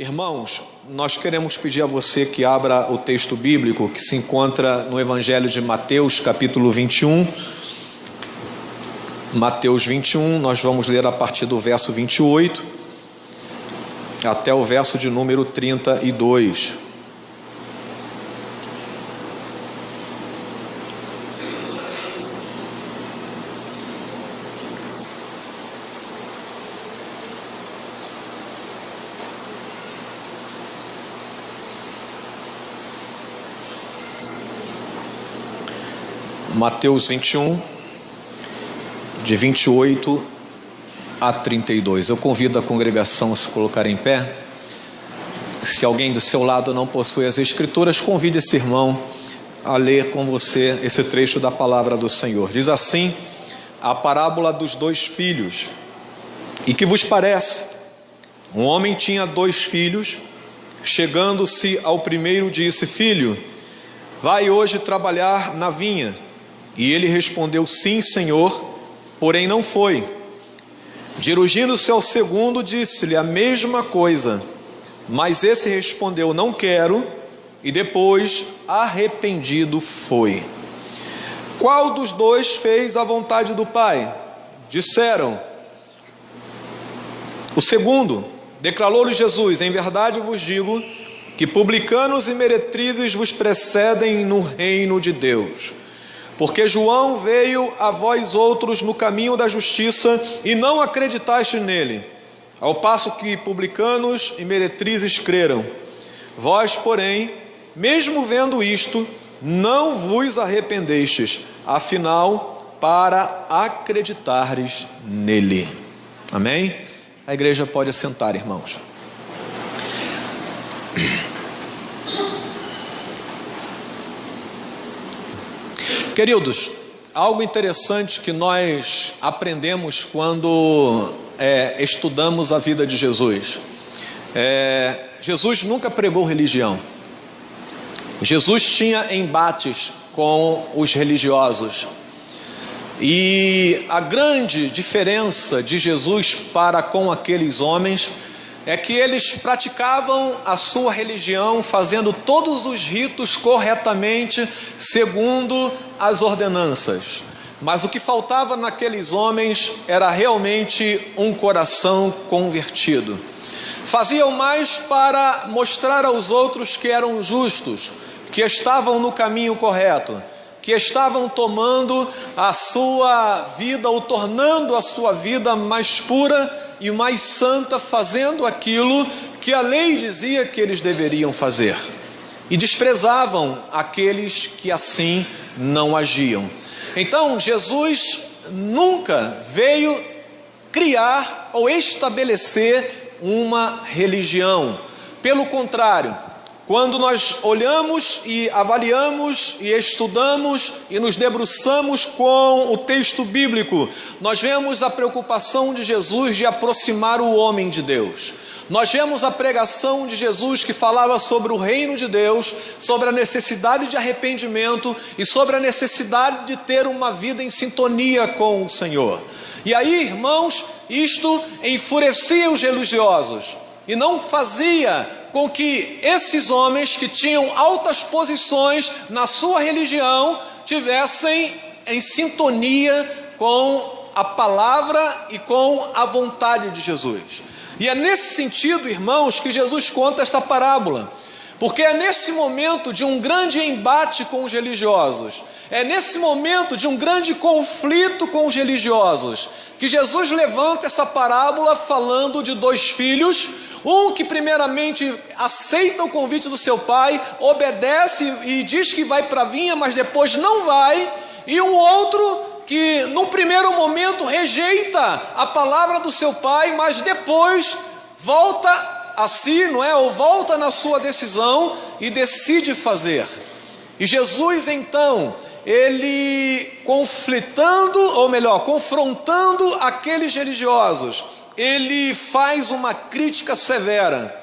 Irmãos, nós queremos pedir a você que abra o texto bíblico que se encontra no Evangelho de Mateus, capítulo 21. Mateus 21, nós vamos ler a partir do verso 28 até o verso de número 32. Mateus 21, de 28 a 32. Eu convido a congregação a se colocar em pé. Se alguém do seu lado não possui as escrituras, convide esse irmão a ler com você esse trecho da palavra do Senhor. Diz assim a parábola dos dois filhos. E que vos parece? Um homem tinha 2 filhos. Chegando-se ao primeiro, disse: Filho, vai hoje trabalhar na vinha. E ele respondeu: Sim, Senhor, porém não foi. Dirigindo-se ao segundo, disse-lhe a mesma coisa, mas esse respondeu: Não quero, e depois, arrependido, foi. Qual dos 2 fez a vontade do Pai? Disseram: o segundo. Declarou-lhe Jesus: Em verdade vos digo que publicanos e meretrizes vos precedem no reino de Deus. Porque João veio a vós outros no caminho da justiça e não acreditaste nele, ao passo que publicanos e meretrizes creram. Vós, porém, mesmo vendo isto, não vos arrependestes, afinal, para acreditardes nele. Amém? A igreja pode assentar, irmãos. Queridos, algo interessante que nós aprendemos quando estudamos a vida de Jesus. Jesus nunca pregou religião. Jesus tinha embates com os religiosos. E a grande diferença de Jesus para com aqueles homens é que eles praticavam a sua religião fazendo todos os ritos corretamente, segundo as ordenanças. Mas o que faltava naqueles homens era realmente um coração convertido. Faziam mais para mostrar aos outros que eram justos, que estavam no caminho correto, que estavam tomando a sua vida, ou tornando a sua vida mais pura e mais santa, fazendo aquilo que a lei dizia que eles deveriam fazer. E desprezavam aqueles que assim não agiam. Então, Jesus nunca veio criar ou estabelecer uma religião. Pelo contrário, quando nós olhamos e avaliamos e estudamos e nos debruçamos com o texto bíblico, nós vemos a preocupação de Jesus de aproximar o homem de Deus. Nós vemos a pregação de Jesus que falava sobre o reino de Deus, sobre a necessidade de arrependimento e sobre a necessidade de ter uma vida em sintonia com o Senhor. E aí, irmãos, isto enfurecia os religiosos e não fazia com que esses homens que tinham altas posições na sua religião tivessem em sintonia com a palavra e com a vontade de Jesus. E é nesse sentido, irmãos, que Jesus conta esta parábola, porque é nesse momento de um grande embate com os religiosos, é nesse momento de um grande conflito com os religiosos, que Jesus levanta essa parábola falando de 2 filhos, um que primeiramente aceita o convite do seu pai, obedece e diz que vai para a vinha, mas depois não vai, e um outro que num primeiro momento rejeita a palavra do seu pai, mas depois volta a si, não é? Ou volta na sua decisão e decide fazer. E Jesus então, ele confrontando aqueles religiosos, ele faz uma crítica severa,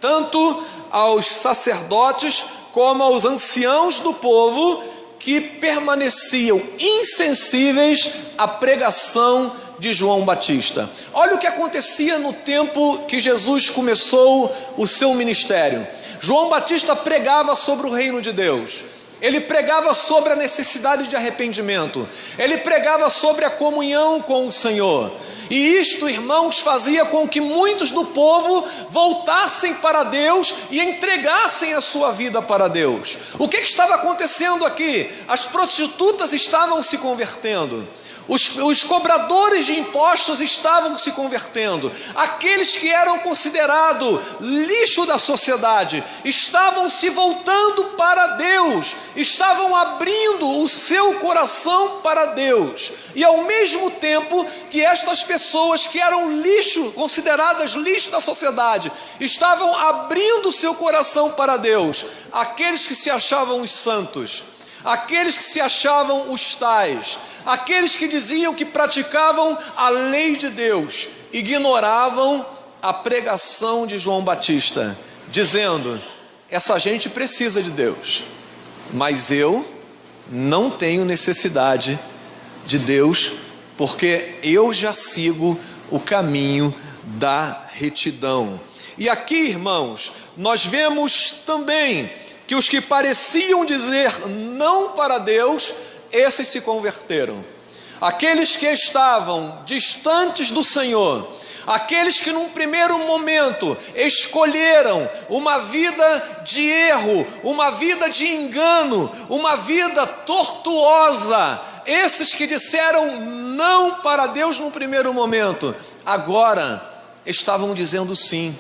tanto aos sacerdotes como aos anciãos do povo, que permaneciam insensíveis à pregação de João Batista. Olha o que acontecia no tempo que Jesus começou o seu ministério. João Batista pregava sobre o reino de Deus. Ele pregava sobre a necessidade de arrependimento. Ele pregava sobre a comunhão com o Senhor. E isto, irmãos, fazia com que muitos do povo voltassem para Deus e entregassem a sua vida para Deus. O que estava acontecendo aqui? As prostitutas estavam se convertendo. Os cobradores de impostos estavam se convertendo. Aqueles que eram considerados lixo da sociedade estavam se voltando para Deus, estavam abrindo o seu coração para Deus. E ao mesmo tempo que estas pessoas que eram lixo, consideradas lixo da sociedade, estavam abrindo o seu coração para Deus, aqueles que se achavam os santos, aqueles que se achavam os tais, aqueles que diziam que praticavam a lei de Deus, ignoravam a pregação de João Batista, dizendo: essa gente precisa de Deus, mas eu não tenho necessidade de Deus, porque eu já sigo o caminho da retidão. E aqui, irmãos, nós vemos também que os que pareciam dizer não para Deus, esses se converteram. Aqueles que estavam distantes do Senhor, aqueles que num primeiro momento escolheram uma vida de erro, uma vida de engano, uma vida tortuosa, esses que disseram não para Deus no primeiro momento, agora estavam dizendo sim,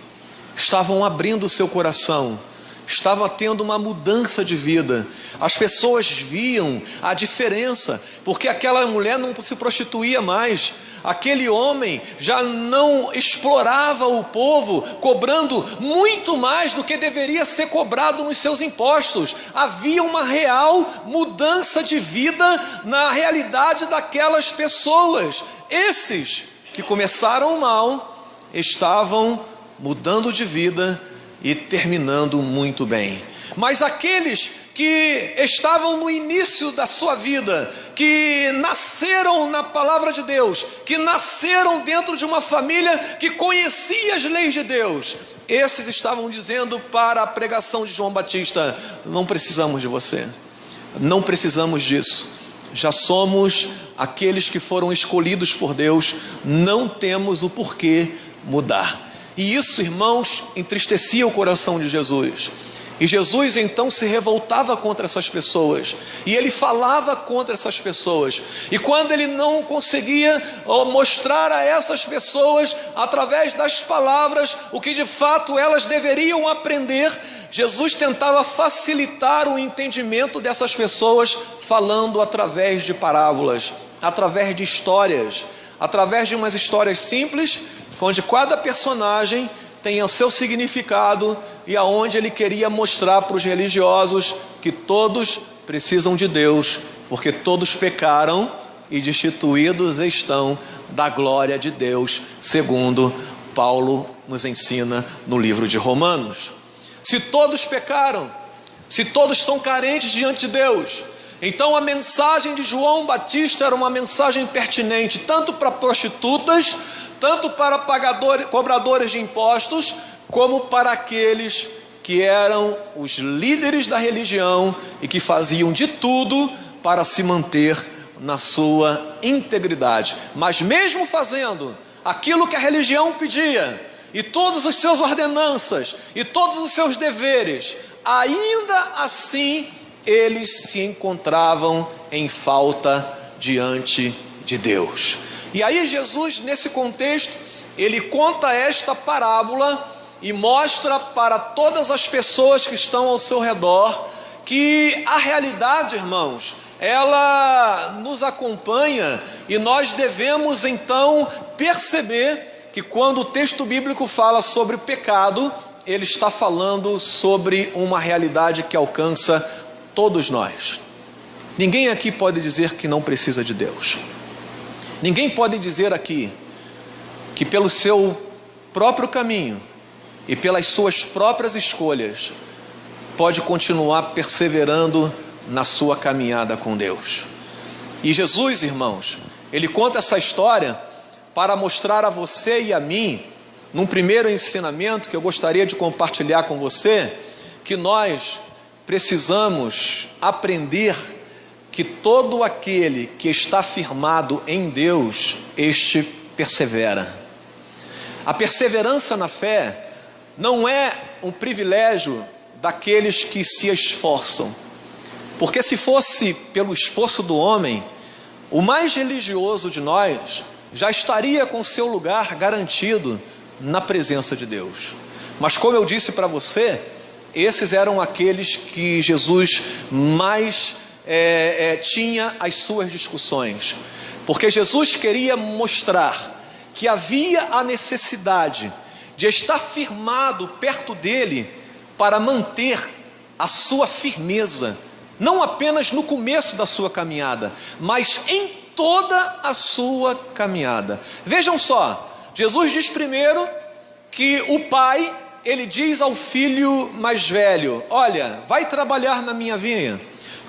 estavam abrindo o seu coração, estava tendo uma mudança de vida. As pessoas viam a diferença, porque aquela mulher não se prostituía mais, aquele homem já não explorava o povo, cobrando muito mais do que deveria ser cobrado nos seus impostos. Havia uma real mudança de vida na realidade daquelas pessoas. Esses que começaram mal estavam mudando de vida e terminando muito bem. Mas aqueles que estavam no início da sua vida, que nasceram na palavra de Deus, que nasceram dentro de uma família que conhecia as leis de Deus, esses estavam dizendo para a pregação de João Batista: não precisamos de você, não precisamos disso, já somos aqueles que foram escolhidos por Deus, não temos o porquê mudar. E isso, irmãos, entristecia o coração de Jesus. E Jesus então se revoltava contra essas pessoas, e ele falava contra essas pessoas. E quando ele não conseguia mostrar a essas pessoas, através das palavras, o que de fato elas deveriam aprender, Jesus tentava facilitar o entendimento dessas pessoas, falando através de parábolas, através de histórias, através de umas histórias simples, onde cada personagem tem o seu significado, e aonde ele queria mostrar para os religiosos que todos precisam de Deus, porque todos pecaram e destituídos estão da glória de Deus, segundo Paulo nos ensina no livro de Romanos. Se todos pecaram, se todos estão carentes diante de Deus, então a mensagem de João Batista era uma mensagem pertinente, tanto para prostitutas, tanto para cobradores de impostos, como para aqueles que eram os líderes da religião e que faziam de tudo para se manter na sua integridade. Mas mesmo fazendo aquilo que a religião pedia, e todas as suas ordenanças, e todos os seus deveres, ainda assim eles se encontravam em falta diante de Deus. E aí Jesus, nesse contexto, ele conta esta parábola e mostra para todas as pessoas que estão ao seu redor que a realidade, irmãos, ela nos acompanha, e nós devemos então perceber que quando o texto bíblico fala sobre o pecado, ele está falando sobre uma realidade que alcança todos nós. Ninguém aqui pode dizer que não precisa de Deus. Ninguém pode dizer aqui que pelo seu próprio caminho e pelas suas próprias escolhas pode continuar perseverando na sua caminhada com Deus. E Jesus, irmãos, ele conta essa história para mostrar a você e a mim, num primeiro ensinamento que eu gostaria de compartilhar com você, que nós precisamos aprender que todo aquele que está firmado em Deus, este persevera. A perseverança na fé não é um privilégio daqueles que se esforçam, porque se fosse pelo esforço do homem, o mais religioso de nós já estaria com seu lugar garantido na presença de Deus. Mas como eu disse para você, esses eram aqueles que Jesus mais tinha as suas discussões, porque Jesus queria mostrar que havia a necessidade de estar firmado perto dele para manter a sua firmeza, não apenas no começo da sua caminhada, mas em toda a sua caminhada. Vejam só, Jesus diz primeiro que o pai, ele diz ao filho mais velho: olha, vai trabalhar na minha vinha,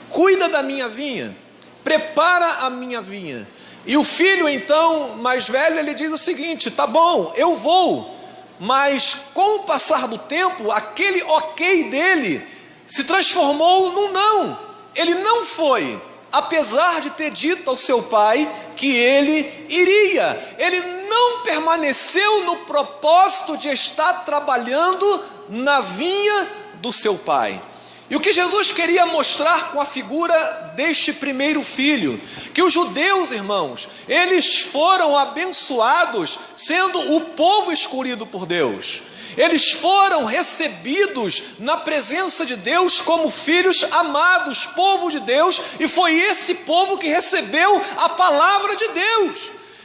cuida da minha vinha, prepara a minha vinha. E o filho então mais velho, ele diz o seguinte: tá bom, eu vou. Mas com o passar do tempo, aquele ok dele se transformou num não. Ele não foi, apesar de ter dito ao seu pai que ele iria. Ele não permaneceu no propósito de estar trabalhando na vinha do seu pai. E o que Jesus queria mostrar com a figura deste primeiro filho, que os judeus, irmãos, eles foram abençoados sendo o povo escolhido por Deus. Eles foram recebidos na presença de Deus como filhos amados, povo de Deus, e foi esse povo que recebeu a palavra de Deus.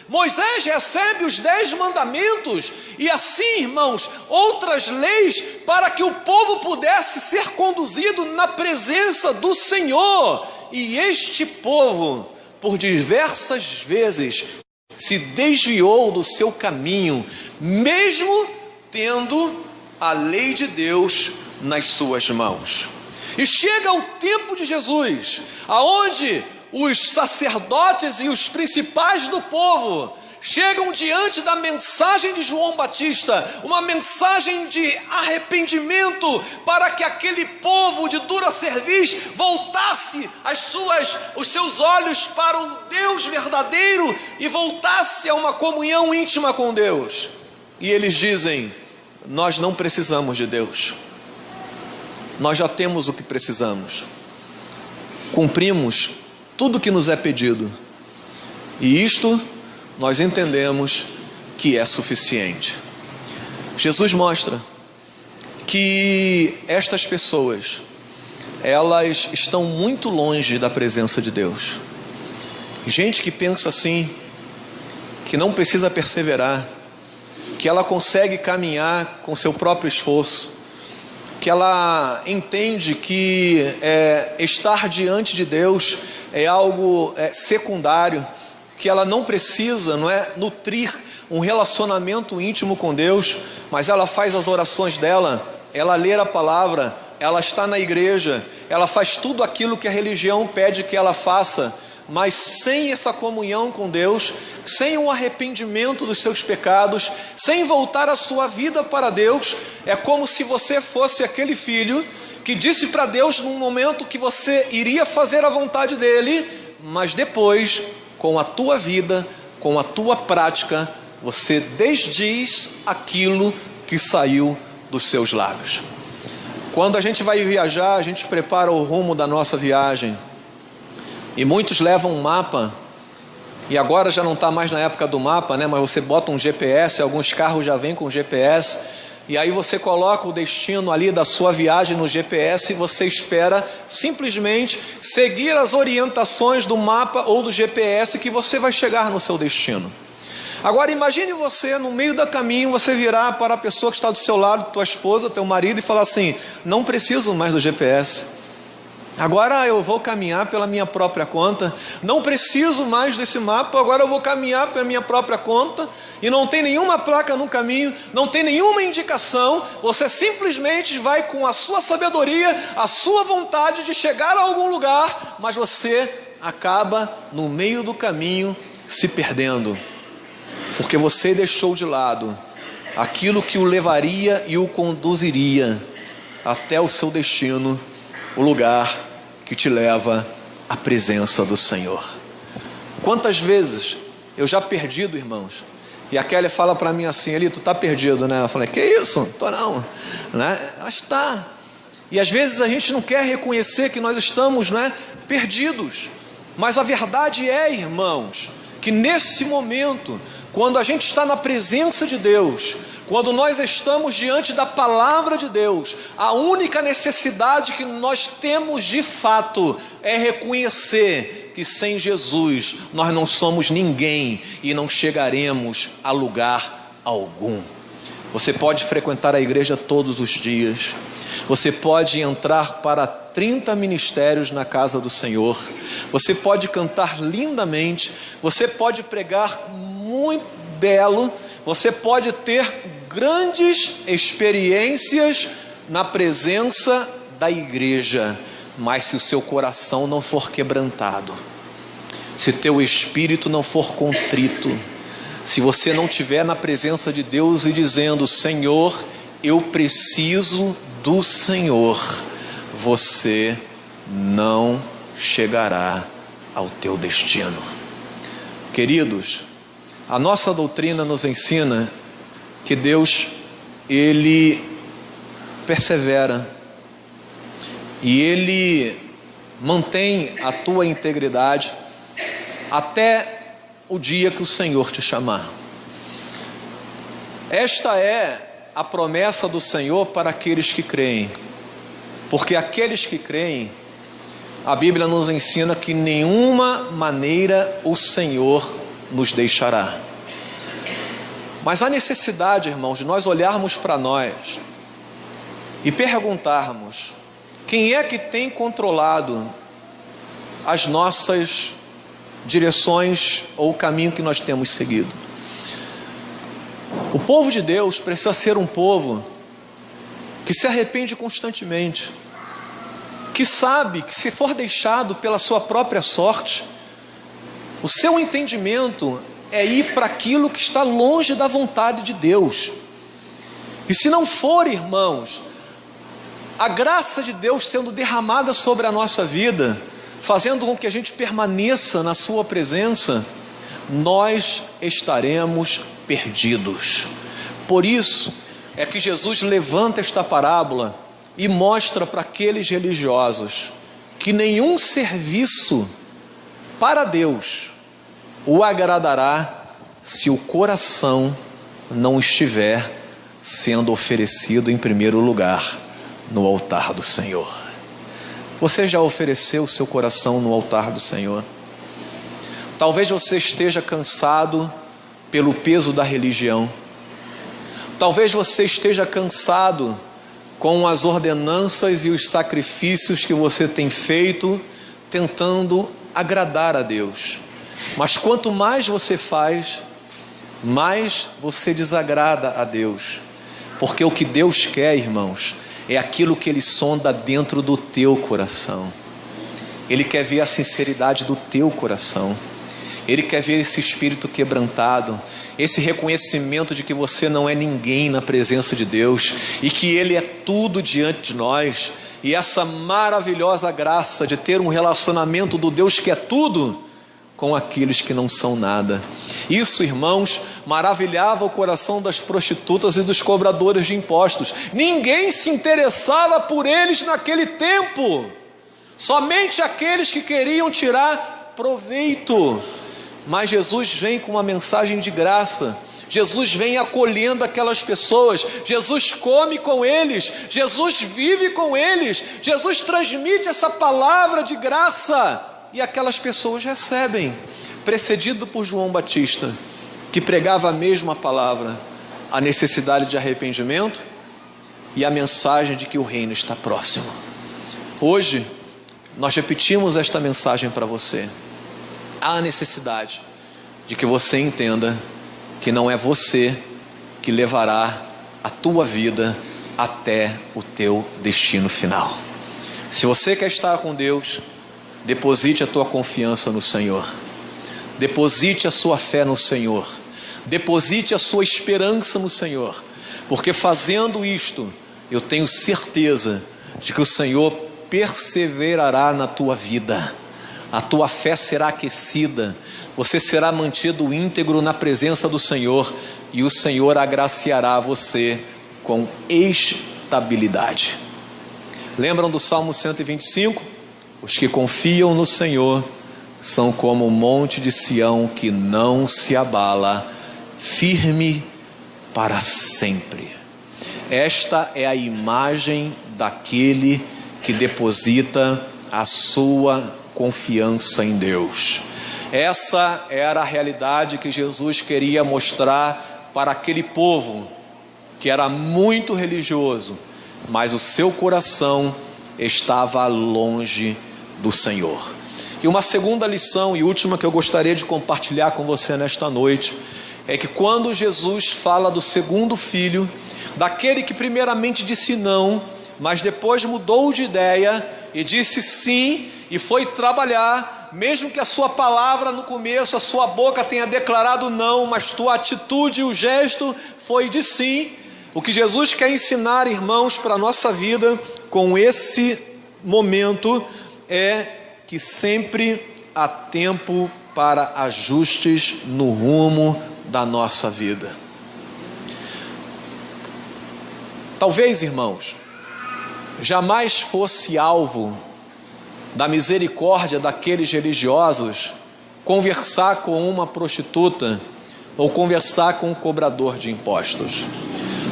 Moisés recebe os 10 mandamentos e assim, irmãos, outras leis para que o povo pudesse ser conduzido na presença do Senhor. E este povo, por diversas vezes, se desviou do seu caminho, mesmo tendo a lei de Deus nas suas mãos. E chega o tempo de Jesus, aonde os sacerdotes e os principais do povo chegam diante da mensagem de João Batista, uma mensagem de arrependimento, para que aquele povo de dura cerviz voltasse os seus olhos para o Deus verdadeiro e voltasse a uma comunhão íntima com Deus. E eles dizem: nós não precisamos de Deus, nós já temos o que precisamos, cumprimos tudo que nos é pedido, e isto nós entendemos que é suficiente. Jesus mostra que estas pessoas, elas estão muito longe da presença de Deus. Gente que pensa assim, que não precisa perseverar, que ela consegue caminhar com seu próprio esforço, que ela entende que estar diante de Deus é algo secundário, que ela não precisa, nutrir um relacionamento íntimo com Deus, mas ela faz as orações dela, ela lê a palavra, ela está na igreja, ela faz tudo aquilo que a religião pede que ela faça, mas sem essa comunhão com Deus, sem o arrependimento dos seus pecados, sem voltar a sua vida para Deus, é como se você fosse aquele filho que disse para Deus num momento que você iria fazer a vontade dele, mas depois, com a tua vida, com a tua prática, você desdiz aquilo que saiu dos seus lábios. Quando a gente vai viajar, a gente prepara o rumo da nossa viagem, e muitos levam um mapa, e agora já não está mais na época do mapa, mas você bota um GPS, alguns carros já vêm com GPS, e aí você coloca o destino ali da sua viagem no GPS e você espera simplesmente seguir as orientações do mapa ou do GPS que você vai chegar no seu destino. Agora imagine você, no meio do caminho, você virar para a pessoa que está do seu lado, tua esposa, teu marido, e falar assim: não preciso mais do GPS. Agora eu vou caminhar pela minha própria conta, não preciso mais desse mapa, agora eu vou caminhar pela minha própria conta, e não tem nenhuma placa no caminho, não tem nenhuma indicação, você simplesmente vai com a sua sabedoria, a sua vontade de chegar a algum lugar, mas você acaba no meio do caminho se perdendo. porque você deixou de lado aquilo que o levaria e o conduziria até o seu destino, o lugar que te leva à presença do Senhor. Quantas vezes eu já perdido, irmãos, e a Kelly fala para mim assim: Eli, tu tá perdido, né? Eu falei: que isso? Tô não, né? Mas tá. E às vezes a gente não quer reconhecer que nós estamos, né, perdidos. Mas a verdade é, irmãos, que nesse momento, quando a gente está na presença de Deus, quando nós estamos diante da palavra de Deus, a única necessidade que nós temos de fato é reconhecer que sem Jesus nós não somos ninguém e não chegaremos a lugar algum. Você pode frequentar a igreja todos os dias, você pode entrar para 30 ministérios na casa do Senhor, você pode cantar lindamente, você pode pregar muito belo, você pode ter grandes experiências na presença da igreja, mas se o seu coração não for quebrantado, se teu espírito não for contrito, se você não estiver na presença de Deus e dizendo: Senhor, eu preciso do Senhor, você não chegará ao teu destino. Queridos, a nossa doutrina nos ensina que Deus, Ele persevera e Ele mantém a tua integridade até o dia que o Senhor te chamar. Esta é a promessa do Senhor para aqueles que creem, porque aqueles que creem, a Bíblia nos ensina que nenhuma maneira o Senhor nos deixará. Mas há necessidade, irmãos, de nós olharmos para nós e perguntarmos: quem é que tem controlado as nossas direções ou o caminho que nós temos seguido? O povo de Deus precisa ser um povo que se arrepende constantemente, que sabe que se for deixado pela sua própria sorte, o seu entendimento é ir para aquilo que está longe da vontade de Deus. E se não for, irmãos, a graça de Deus sendo derramada sobre a nossa vida, fazendo com que a gente permaneça na sua presença, nós estaremos perdidos. Por isso é que Jesus levanta esta parábola e mostra para aqueles religiosos que nenhum serviço para Deus o agradará se o coração não estiver sendo oferecido em primeiro lugar no altar do Senhor. Você já ofereceu o seu coração no altar do Senhor? Talvez você esteja cansado pelo peso da religião. Talvez você esteja cansado com as ordenanças e os sacrifícios que você tem feito, tentando agradar a Deus. Mas quanto mais você faz, mais você desagrada a Deus. Porque o que Deus quer, irmãos, é aquilo que Ele sonda dentro do teu coração. Ele quer ver a sinceridade do teu coração. Ele quer ver esse espírito quebrantado, esse reconhecimento de que você não é ninguém na presença de Deus e que Ele é tudo diante de nós. E essa maravilhosa graça de ter um relacionamento do Deus que é tudo com aqueles que não são nada. Isso, irmãos, maravilhava o coração das prostitutas e dos cobradores de impostos. Ninguém se interessava por eles naquele tempo, somente aqueles que queriam tirar proveito. Mas Jesus vem com uma mensagem de graça. Jesus vem acolhendo aquelas pessoas. Jesus come com eles. Jesus vive com eles. Jesus transmite essa palavra de graça e aquelas pessoas recebem, precedido por João Batista, que pregava a mesma palavra, a necessidade de arrependimento e a mensagem de que o reino está próximo. Hoje nós repetimos esta mensagem para você. Há a necessidade de que você entenda que não é você que levará a tua vida até o teu destino final. Se você quer estar com Deus, deposite a tua confiança no Senhor, deposite a sua fé no Senhor, Deposite a sua esperança no Senhor, porque fazendo isto, eu tenho certeza de que o Senhor perseverará na tua vida. A tua fé será aquecida, você será mantido íntegro na presença do Senhor, e o Senhor agraciará você com estabilidade. Lembram do Salmo 125? Os que confiam no Senhor são como o monte de Sião que não se abala, firme para sempre. Esta é a imagem daquele que deposita a sua confiança em Deus. Essa era a realidade que Jesus queria mostrar para aquele povo que era muito religioso, mas o seu coração estava longe do Senhor. E uma segunda lição e última que eu gostaria de compartilhar com você nesta noite é que quando Jesus fala do segundo filho, daquele que primeiramente disse não, mas depois mudou de ideia e disse sim, e foi trabalhar, mesmo que a sua palavra no começo, a sua boca tenha declarado não, mas tua atitude e o gesto foi de sim. O que Jesus quer ensinar, irmãos, para a nossa vida com esse momento é que sempre há tempo para ajustes no rumo da nossa vida. Talvez, irmãos, jamais fosse alvo da misericórdia daqueles religiosos conversar com uma prostituta ou conversar com um cobrador de impostos.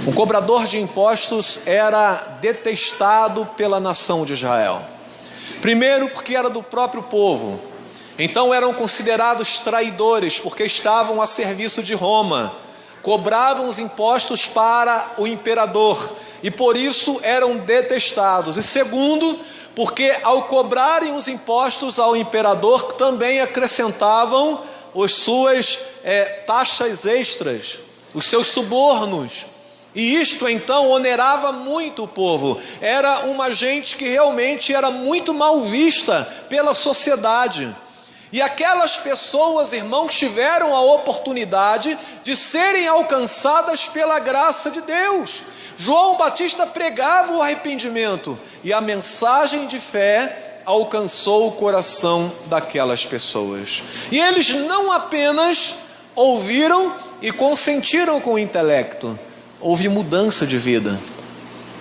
O cobrador de impostos era detestado pela nação de Israel. Primeiro, porque era do próprio povo. Então eram considerados traidores, porque estavam a serviço de Roma. Cobravam os impostos para o imperador e por isso eram detestados. E segundo, porque ao cobrarem os impostos ao imperador, também acrescentavam as suas taxas extras, os seus subornos. E isto então onerava muito o povo. Era uma gente que realmente era muito mal vista pela sociedade. E aquelas pessoas, irmãos, tiveram a oportunidade de serem alcançadas pela graça de Deus. João Batista pregava o arrependimento e a mensagem de fé alcançou o coração daquelas pessoas. E eles não apenas ouviram e consentiram com o intelecto, houve mudança de vida.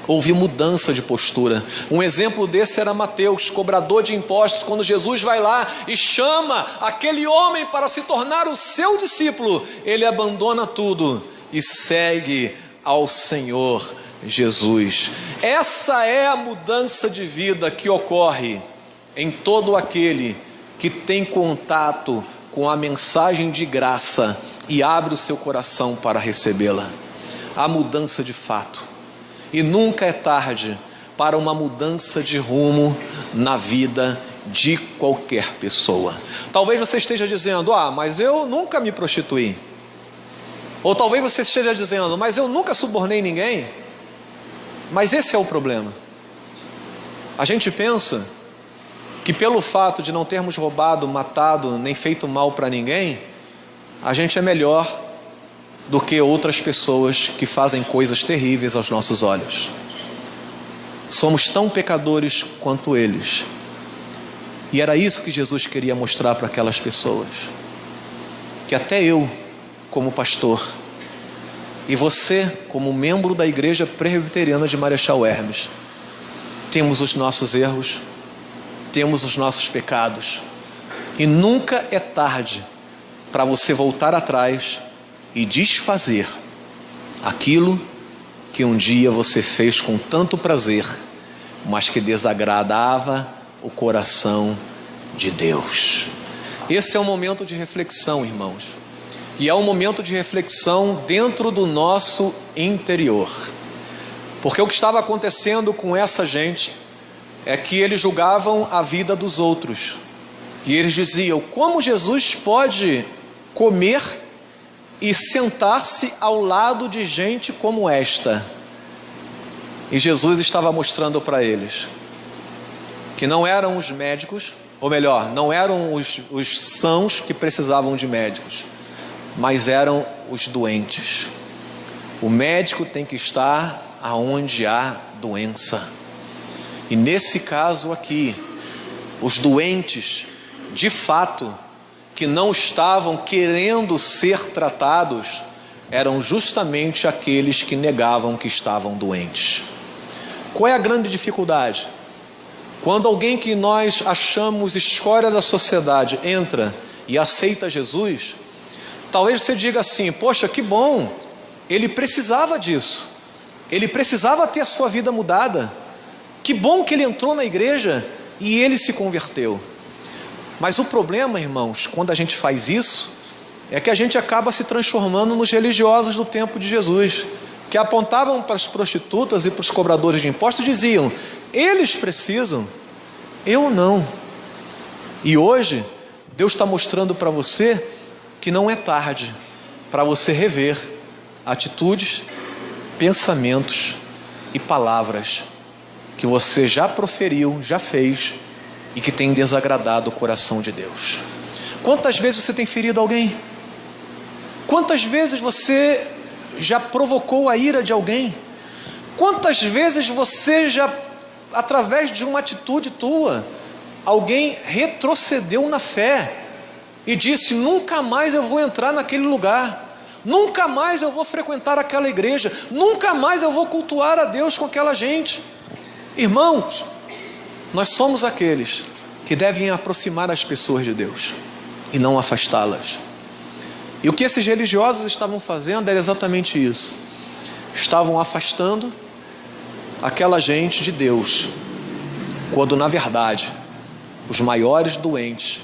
Houve mudança de postura. Um exemplo desse era Mateus, cobrador de impostos. Quando Jesus vai lá e chama aquele homem para se tornar o seu discípulo, ele abandona tudo e segue ao Senhor Jesus. Essa é a mudança de vida que ocorre em todo aquele que tem contato com a mensagem de graça e abre o seu coração para recebê-la. A mudança de fato. E nunca é tarde para uma mudança de rumo na vida de qualquer pessoa. Talvez você esteja dizendo, mas eu nunca me prostituí. Ou talvez você esteja dizendo, mas eu nunca subornei ninguém. Mas esse é o problema. A gente pensa que pelo fato de não termos roubado, matado, nem feito mal para ninguém, a gente é melhor do que outras pessoas que fazem coisas terríveis aos nossos olhos. Somos tão pecadores quanto eles. E era isso que Jesus queria mostrar para aquelas pessoas. Que até eu, como pastor, e você, como membro da Igreja Presbiteriana de Marechal Hermes, temos os nossos erros, temos os nossos pecados. E nunca é tarde para você voltar atrás e desfazer aquilo que um dia você fez com tanto prazer, mas que desagradava o coração de Deus. Esse é um momento de reflexão, irmãos, e é um momento de reflexão dentro do nosso interior, porque o que estava acontecendo com essa gente é que eles julgavam a vida dos outros, e eles diziam, como Jesus pode comer e sentar-se ao lado de gente como esta? E Jesus estava mostrando para eles que não eram os médicos, ou melhor, não eram os sãos que precisavam de médicos, mas eram os doentes. O médico tem que estar aonde há doença. E nesse caso aqui, os doentes, de fato, que não estavam querendo ser tratados, eram justamente aqueles que negavam que estavam doentes. Qual é a grande dificuldade? Quando alguém que nós achamos escória da sociedade entra e aceita Jesus, talvez você diga assim: poxa, que bom, ele precisava disso, ele precisava ter a sua vida mudada, que bom que ele entrou na igreja e ele se converteu. Mas o problema, irmãos, quando a gente faz isso, é que a gente acaba se transformando nos religiosos do tempo de Jesus, que apontavam para as prostitutas e para os cobradores de impostos e diziam: eles precisam, eu não. E hoje, Deus está mostrando para você que não é tarde para você rever atitudes, pensamentos e palavras que você já proferiu, já fez e que tem desagradado o coração de Deus. Quantas vezes você tem ferido alguém? Quantas vezes você já provocou a ira de alguém? Quantas vezes você já, através de uma atitude tua, alguém retrocedeu na fé e disse: nunca mais eu vou entrar naquele lugar, nunca mais eu vou frequentar aquela igreja, nunca mais eu vou cultuar a Deus com aquela gente. Irmãos, nós somos aqueles que devem aproximar as pessoas de Deus e não afastá-las. E o que esses religiosos estavam fazendo era exatamente isso. Estavam afastando aquela gente de Deus, quando na verdade os maiores doentes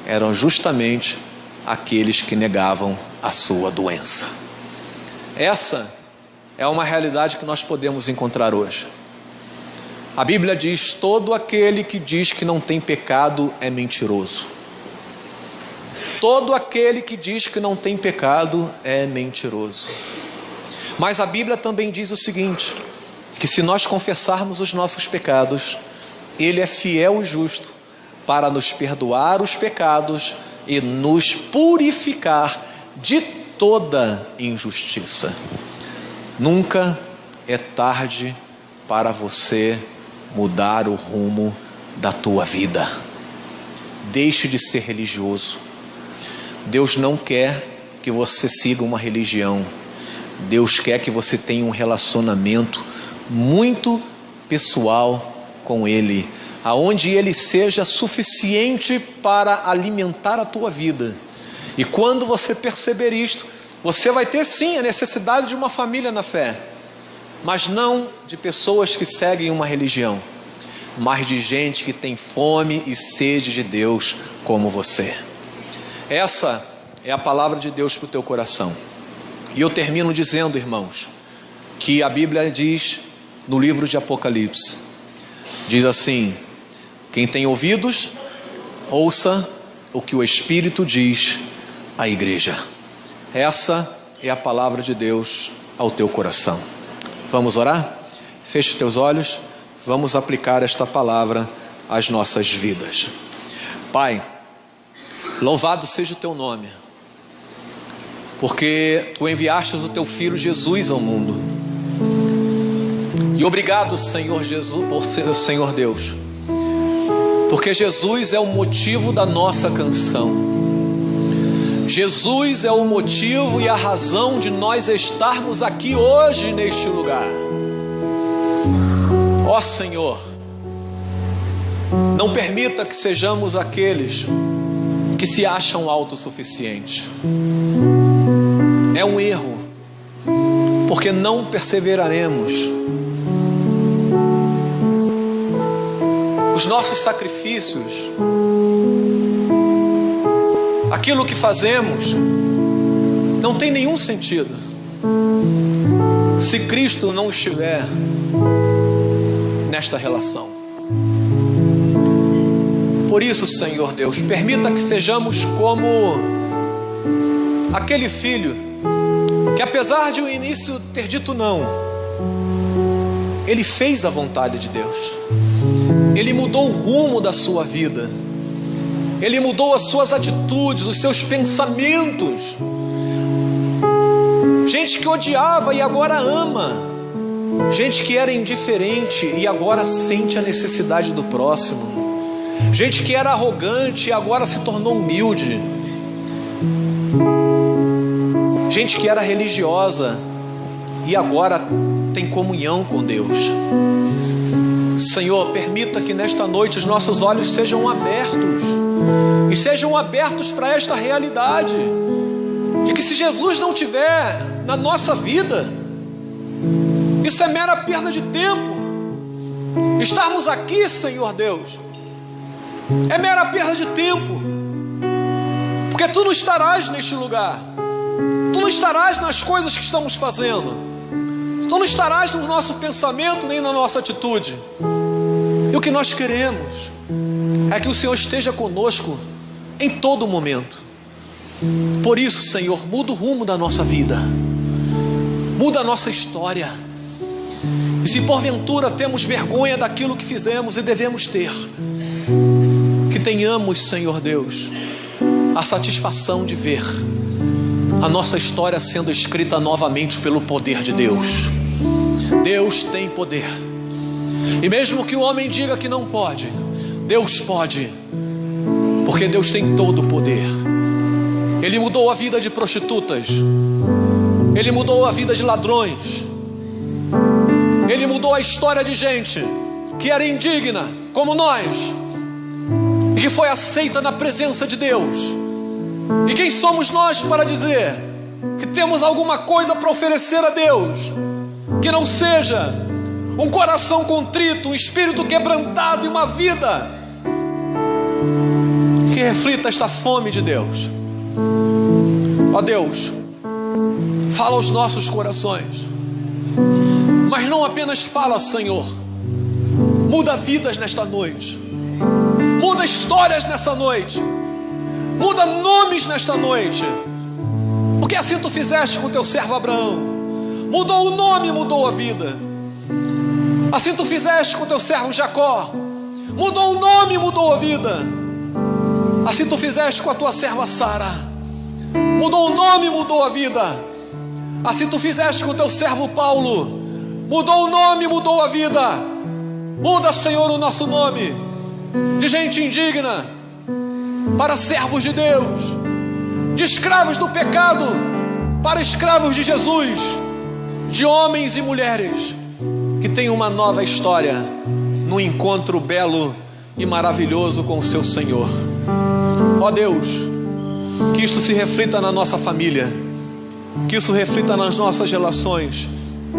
eram justamente aqueles que negavam a sua doença. Essa é uma realidade que nós podemos encontrar hoje. A Bíblia diz: todo aquele que diz que não tem pecado é mentiroso. Todo aquele que diz que não tem pecado é mentiroso. Mas a Bíblia também diz o seguinte: que se nós confessarmos os nossos pecados, Ele é fiel e justo para nos perdoar os pecados e nos purificar de toda injustiça. Nunca é tarde para você mudar o rumo da tua vida. Deixe de ser religioso. Deus não quer que você siga uma religião. Deus quer que você tenha um relacionamento muito pessoal com Ele, aonde Ele seja suficiente para alimentar a tua vida. E quando você perceber isto, você vai ter sim a necessidade de uma família na fé, mas não de pessoas que seguem uma religião, mas de gente que tem fome e sede de Deus como você. Essa é a palavra de Deus para o teu coração. E eu termino dizendo, irmãos, que a Bíblia diz no livro de Apocalipse, diz assim: quem tem ouvidos, ouça o que o Espírito diz à igreja. Essa é a palavra de Deus ao teu coração. Vamos orar? Feche teus olhos, vamos aplicar esta palavra às nossas vidas. Pai, louvado seja o teu nome, porque tu enviaste o teu Filho Jesus ao mundo. E obrigado, Senhor Jesus, por ser Senhor Deus, porque Jesus é o motivo da nossa canção. Jesus é o motivo e a razão de nós estarmos aqui hoje neste lugar. Ó Senhor, não permita que sejamos aqueles que se acham autossuficientes. É um erro, porque não perseveraremos. Os nossos sacrifícios, aquilo que fazemos, não tem nenhum sentido se Cristo não estiver nesta relação. Por isso, Senhor Deus, permita que sejamos como aquele filho que, apesar de o início ter dito não, ele fez a vontade de Deus. Ele mudou o rumo da sua vida. Ele mudou as suas atitudes, os seus pensamentos. gente que odiava e agora ama, gente que era indiferente e agora sente a necessidade do próximo, gente que era arrogante e agora se tornou humilde, gente que era religiosa e agora tem comunhão com Deus. Senhor, permita que nesta noite os nossos olhos sejam abertos, e sejam abertos para esta realidade, de que se Jesus não tiver na nossa vida, isso é mera perda de tempo. Estarmos aqui, Senhor Deus, é mera perda de tempo, porque Tu não estarás neste lugar, Tu não estarás nas coisas que estamos fazendo, Tu não estarás no nosso pensamento nem na nossa atitude. E o que nós queremos é que o Senhor esteja conosco em todo momento. Por isso, Senhor, muda o rumo da nossa vida, muda a nossa história. E se porventura temos vergonha daquilo que fizemos, e devemos ter, que tenhamos, Senhor Deus, a satisfação de ver a nossa história sendo escrita novamente pelo poder de Deus. Deus tem poder, e mesmo que o homem diga que não pode, Deus pode, porque Deus tem todo o poder. Ele mudou a vida de prostitutas, Ele mudou a vida de ladrões, Ele mudou a história de gente que era indigna como nós, e que foi aceita na presença de Deus. E quem somos nós para dizer que temos alguma coisa para oferecer a Deus, que não seja um coração contrito, um espírito quebrantado e uma vida que reflita esta fome de Deus? Ó Deus, fala aos nossos corações, mas não apenas fala, Senhor, muda vidas nesta noite, muda histórias nessa noite, muda nomes nesta noite, porque assim Tu fizeste com Teu servo Abraão, mudou o nome, mudou a vida. Assim Tu fizeste com Teu servo Jacó, mudou o nome, mudou a vida. Assim Tu fizeste com a Tua serva Sara, mudou o nome, mudou a vida. Assim Tu fizeste com o Teu servo Paulo, mudou o nome, mudou a vida. Muda, Senhor, o nosso nome de gente indigna para servos de Deus, de escravos do pecado para escravos de Jesus, de homens e mulheres que têm uma nova história num encontro belo e maravilhoso com o Seu Senhor. Ó Deus, que isto se reflita na nossa família, que isso reflita nas nossas relações,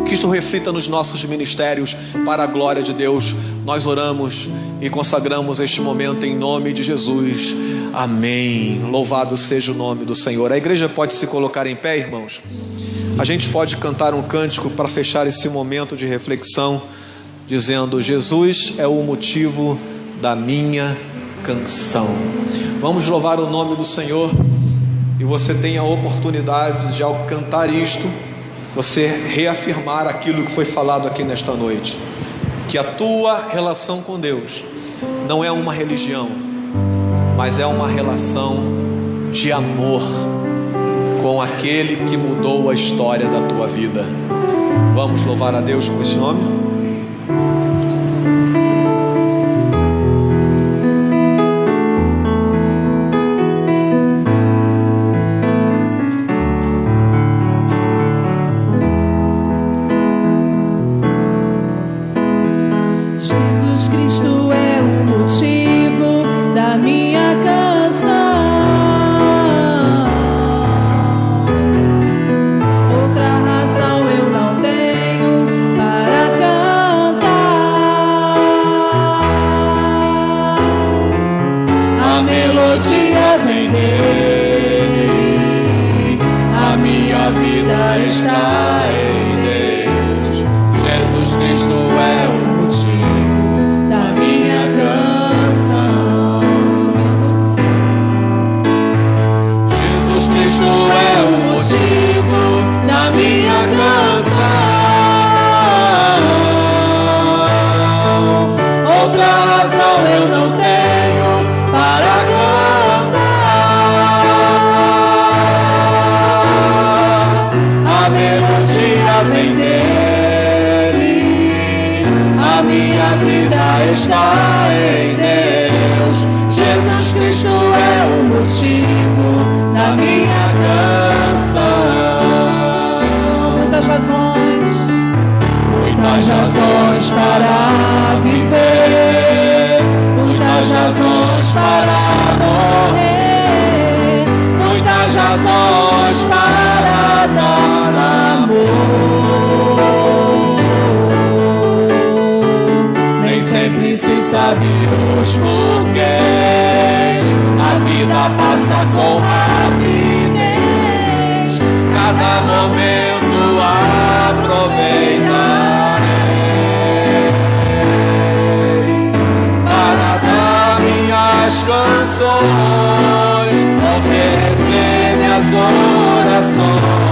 que isto reflita nos nossos ministérios, para a glória de Deus. Nós oramos e consagramos este momento em nome de Jesus. Amém. Louvado seja o nome do Senhor. A igreja pode se colocar em pé, irmãos. A gente pode cantar um cântico para fechar esse momento de reflexão, dizendo: Jesus é o motivo da minha canção. Vamos louvar o nome do Senhor. E você tem a oportunidade de, ao cantar isto, você reafirmar aquilo que foi falado aqui nesta noite, que a tua relação com Deus não é uma religião, mas é uma relação de amor com aquele que mudou a história da tua vida. Vamos louvar a Deus com esse nome? Amém. minha vida está em Deus. Jesus Cristo é o motivo da minha canção. Muitas razões para viver, muitas razões para morrer, muitas razões para dar amor. Nem sempre se sabe os porquês, a vida passa com rapidez, cada momento aproveitarei para dar minhas canções, oferecer minhas orações.